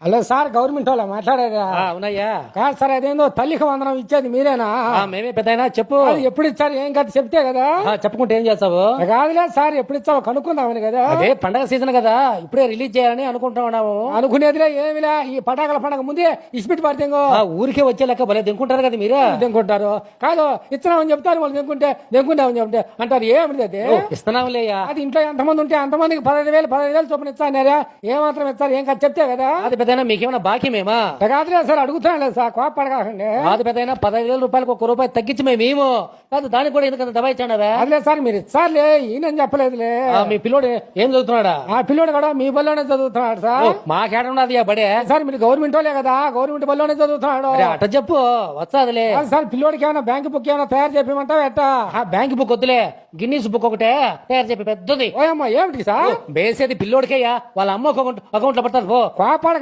Hello sir, government వాళ్ళ మాట్లాడేదా? అవునయ్యా. కాదు సార్, అదేందో తల్లికి వందనం ఇచ్చేది మీరేనా? మేమే పెద్దయినా చెప్పు. అది ఎప్పుడు ఇచ్చారు ఏం కథ చెప్తే కదా. చెప్పుకుంటే ఏం చేస్తావు? కాదులే సార్, ఎప్పుడు ఇచ్చావో కనుక్కుందామని కదా. అదే పండగ సీజన్ కదా, ఇప్పుడే రిలీజ్ చేయాలని అనుకుంటున్నాము. అనుకునేదిలే ఏమిలే, ఈ పటాకల పండగ ముందే ఇస్పిట్ పడితేంగో ఊరికే వచ్చే లెక్క భలే దింకుంటారు కదా మీరు. దెంకుంటారు. కాదు ఇస్తున్నామని చెప్తారు, వాళ్ళు దెంకుంటామని చెప్తే అంటారు ఏమిటి అది. ఇస్తున్నాంలేయ్యా. అది ఇంట్లో ఎంతమంది ఉంటే అంతమందికి 15,000 చొప్పున ఇస్తారా? ఏమాత్రం ఇస్తారు ఏం కథ చెప్తే కదా. అది పెద్దయినా మీకేమైనా బాకీ మేమా? కాదులే సార్, అడుగుతాను లేదు సార్, కోపడకండి. అది పెద్దయినా 15,000 రూపాయలకు 1 రూపాయి తగ్గించి మేము కాదు, దానికి కూడా ఎందుకంత దబాయించాడవే? అదిలే సార్, మీరు ఇస్తారులే, ఈయనని చెప్పలేదులే. మీ పిల్లోడు ఏం చదువుతున్నాడా? ఆ పిల్లోడు కూడా మీ బల్లోనే చదువుతున్నాడు సార్. మాకేడున్నది బడే సార్ మీరు గవర్నమెంట్ వాళ్ళే కదా, గవర్నమెంట్ బల్లోనే చదువుతున్నాడు. అట్ట చెప్పు వస్తాదిలే. సార్ పిల్లోడికి ఏమైనా బ్యాంక్ బుక్ ఏమైనా తయారు చెప్పమంటావా ఎట్టా? బ్యాంక్ బుక్ వద్దులే, గిన్నీస్ బుక్ ఒకటే తయారు చెప్పి పెద్దది. ఓయమ్మ ఏమిటి సార్? బేసేది పిల్లోడికేయ్యా, వాళ్ళ అమ్మ అకౌంట్ లో పడుతుంది. కోపాడక